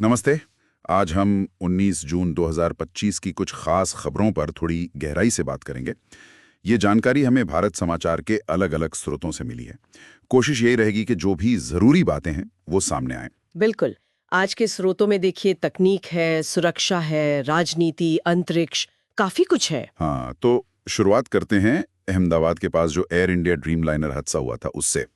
नमस्ते। आज हम 19 जून 2025 की कुछ खास खबरों पर थोड़ी गहराई से बात करेंगे। ये जानकारी हमें भारत समाचार के अलग-अलग स्रोतों से मिली है। कोशिश यही रहेगी कि जो भी ज़रूरी बातें हैं, वो सामने आएं। बिल्कुल। आज के स्रोतों में देखिए तकनीक है, सुरक्षा है, राजनीति, अंतरिक्ष, काफी कुछ है। हाँ, तो शुरुआत करते हैं अहमदाबाद के पास जो एयर इंडिया ड्रीमलाइनर हादसा हुआ था, उससे।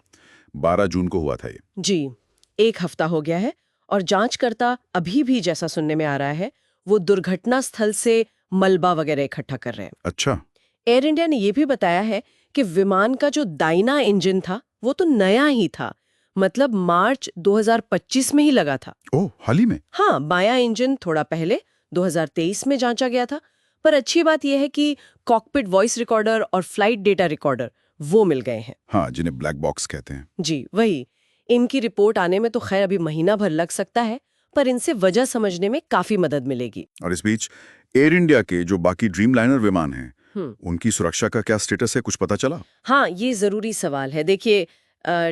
12 जून को हुआ था ये। जी, एक हफ्ता हो गया है और जांचकर्ता अभी भी जैसा सुनने में आ रहा है, वो दुर्घटना स्थल से मलबा वगैरह इकट्ठा कर रहे हैं। अच्छा। एयर इंडिया ने ये भी बताया है कि विमान का जो दाहिना इंजन था, वो तो नया ही था। मतलब मार्च 2025 में ही लगा था। ओह, हाल ही में? हाँ, बायां इंजन थोड़ा पहले 2023 में जांचा गया था। पर अच्छी बात यह है कि कॉकपिट वॉइस रिकॉर्डर और फ्लाइट डेटा रिकॉर्डर वो मिल गए हैं। हाँ, जिन्हें ब्लैक बॉक्स कहते हैं। जी, वही। इनकी रिपोर्ट आने में तो खैर अभी महीना भर लग सकता है, पर इनसे वजह समझने में काफी मदद मिलेगी। और इस बीच एयर इंडिया के जो बाकी ड्रीमलाइनर विमान हैं, हम्म। उनकी सुरक्षा का क्या स्टेटस है, कुछ पता चला? हाँ, ये जरूरी सवाल है। देखिए,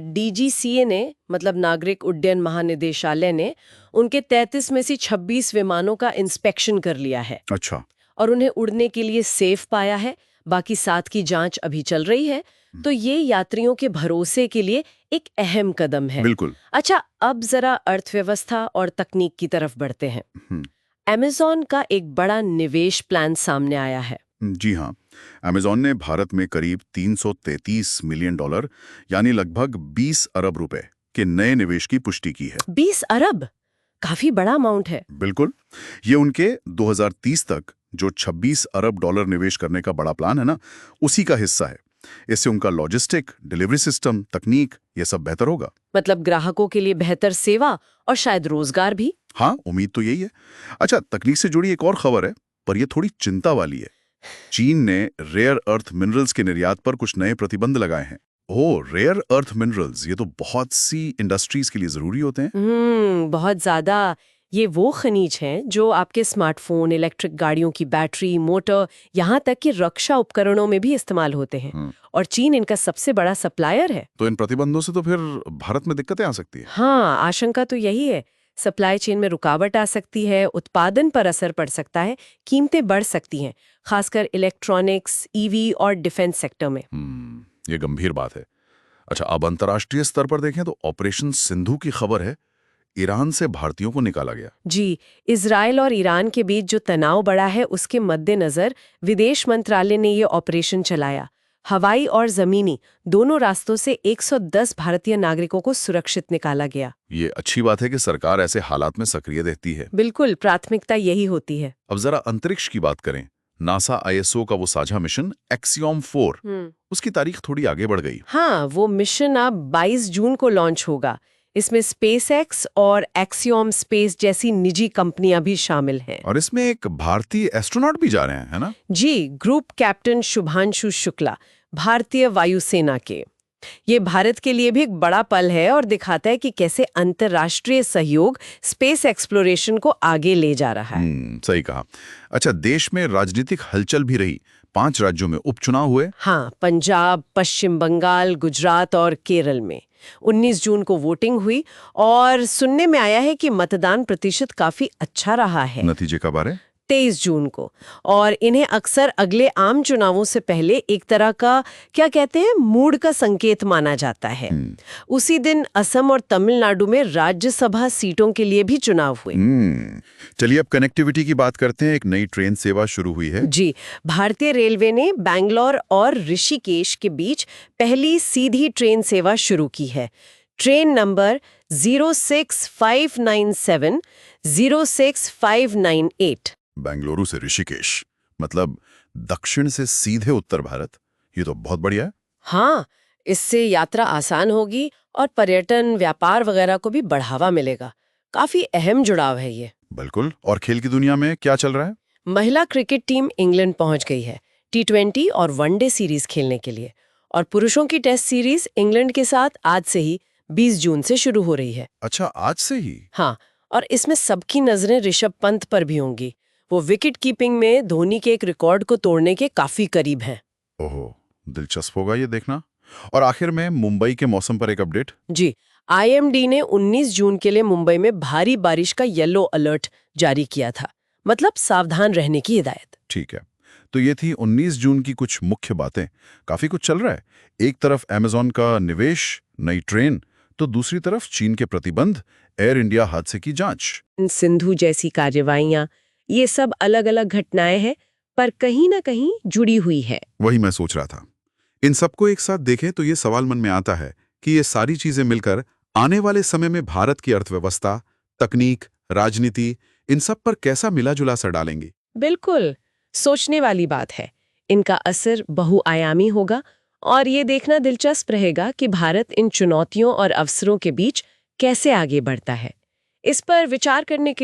डीजीसीए ने मतलब नागरिक उड्डयन महानिदेशालय ने उनके 33 में से 26 विमानों का इंस्पेक्शन कर लिया है अच्छा। और उन्हें उड़ने के लिए सेफ पाया है। बाकी 7 की जांच अभी चल रही है। तो ये यात्रियों के भरोसे के लिए एक अहम कदम है। बिल्कुल। अच्छा, अब जरा अर्थव्यवस्था और तकनीक की तरफ बढ़ते हैं। हम्म। अमेज़न का एक बड़ा निवेश प्लान सामने आया है। जी हाँ, अमेज़न ने भारत में करीब $333 मिलियन यानी लगभग 20 अरब रुपए के नए निवेश की पुष्टि की है। 20 अरब, काफी बड़ा अमाउंट है। बिल्कुल। ये उनके 2030 तक जो $26 अरब निवेश करने का बड़ा प्लान है ना, उसी का हिस्सा है। इससे उनका लॉजिस्टिक, डिलीवरी सिस्टम, तकनीक ये सब बेहतर होगा। मतलब ग्राहकों के लिए बेहतर सेवा और शायद रोजगार भी। हाँ, उम्मीद तो यही है। अच्छा, तकनीक से जुड़ी एक और खबर है, पर ये थोड़ी चिंता वाली है। चीन ने रेयर अर्थ मिनरल्स के निर्यात पर कुछ नए प्रतिबंध लगाए हैं। ओह, रेयर अर्थ मिनरल्स, ये तो बहुत सी इंडस्ट्रीज के लिए जरूरी होते हैं। बहुत ज्यादा। ये वो खनिज हैं जो आपके स्मार्टफोन, इलेक्ट्रिक गाड़ियों की बैटरी, मोटर, यहाँ तक कि रक्षा उपकरणों में भी इस्तेमाल होते हैं। और चीन इनका सबसे बड़ा सप्लायर है। तो इन प्रतिबंधों से तो फिर भारत में दिक्कतें आ सकती है। हाँ, आशंका तो यही है। सप्लाई चेन में रुकावट आ सकती है, उत्पादन पर असर पड़ सकता है, कीमतें बढ़ सकती हैं, खासकर इलेक्ट्रॉनिक्स, ईवी और डिफेंस सेक्टर में। ये गंभीर बात है। अच्छा, अब अंतर्राष्ट्रीय स्तर पर देखें तो ऑपरेशन सिंधु की खबर है, ईरान से भारतीयों को निकाला गया। जी, इजराइल और ईरान के बीच जो तनाव बढ़ा है, उसके मद्देनजर विदेश मंत्रालय ने ये ऑपरेशन चलाया। हवाई और जमीनी दोनों रास्तों से 110 भारतीय नागरिकों को सुरक्षित निकाला गया। ये अच्छी बात है कि सरकार ऐसे हालात में सक्रिय रहती है। बिल्कुल, प्राथमिकता यही होती है। अब जरा अंतरिक्ष की बात करें। नासा आईएसओ का वो साझा मिशन एक्सियोम 4, उसकी तारीख थोड़ी आगे बढ़ गई। हाँ, वो मिशन अब 22 जून को लॉन्च होगा। इसमें स्पेसएक्स और एक्सियोम स्पेस जैसी निजी कंपनियां भी शामिल हैं। और इसमें एक भारतीय एस्ट्रोनॉट भी जा रहे हैं, है ना? जी, ग्रुप कैप्टन शुभांशु शुक्ला, भारतीय वायुसेना के। ये भारत के लिए भी एक बड़ा पल है और दिखाता है कि कैसे अंतर्राष्ट्रीय सहयोग स्पेस एक्सप्लोरेशन को आगे ले जा रहा है। सही कहा। अच्छा, देश में राजनीतिक हलचल भी रही। 5 राज्यों में उपचुनाव हुए। हाँ, पंजाब, पश्चिम बंगाल, गुजरात और केरल में 19 जून को वोटिंग हुई और सुनने में आया है कि मतदान प्रतिशत काफी अच्छा रहा है। नतीजे कब आ रहे? 23 जून को। और इन्हें अक्सर अगले आम चुनावों से पहले एक तरह का क्या कहते हैं, मूड का संकेत माना जाता है। उसी दिन असम और तमिलनाडु में राज्यसभा सीटों के लिए भी चुनाव हुए। चलिए अब कनेक्टिविटी की बात करते हैं। एक नई ट्रेन सेवा शुरू हुई है। जी, भारतीय रेलवे ने बैंगलोर और ऋषिकेश के बीच पहली सीधी ट्रेन सेवा शुरू की है। Train number 06597 06598। बेंगलुरु से ऋषिकेश, मतलब दक्षिण से सीधे उत्तर भारत। ये तो बहुत बढ़िया है। हाँ, इससे यात्रा आसान होगी और पर्यटन, व्यापार वगैरह को भी बढ़ावा मिलेगा। काफी अहम जुड़ाव है ये। बिल्कुल। और खेल की दुनिया में क्या चल रहा है? महिला क्रिकेट टीम इंग्लैंड पहुंच गई है T20 और वनडे सीरीज खेलने के लिए। और पुरुषों की टेस्ट सीरीज इंग्लैंड के साथ आज से ही 20 जून से शुरू हो रही है। अच्छा, आज से ही? हाँ, और इसमें सबकी नजरें ऋषभ पंत पर भी होंगी। वो विकेट कीपिंग में धोनी के एक रिकॉर्ड को तोड़ने के काफी करीब हैं। ओहो, दिलचस्प होगा ये देखना। और आखिर में मुंबई के मौसम पर एक अपडेट। जी, आईएमडी ने 19 जून के लिए मुंबई में भारी बारिश का येलो अलर्ट जारी किया था, मतलब सावधान रहने की हिदायत। ठीक है, तो ये थी 19 जून की कुछ मुख्य बातें। काफी कुछ चल रहा है। एक तरफ अमेज़न का निवेश, नई ट्रेन, तो दूसरी तरफ चीन के प्रतिबंध, एयर इंडिया हादसे की जांच। सिंधु जैसी कार्रवाइयां, ये सब अलग अलग घटनाएं हैं, पर कहीं ना कहीं जुड़ी हुई है। वही मैं सोच रहा था। इन सबको एक साथ देखें तो ये सवाल मन में आता है कि ये सारी चीजें मिलकर आने वाले समय में भारत की अर्थव्यवस्था, तकनीक, राजनीति, इन सब पर कैसा मिला-जुला असर डालेंगी। बिल्कुल, सोचने वाली बात है। इनका असर बहुआयामी होगा और ये देखना दिलचस्प रहेगा कि भारत इन चुनौतियों और अवसरों के बीच कैसे आगे बढ़ता है। इस पर विचार करने के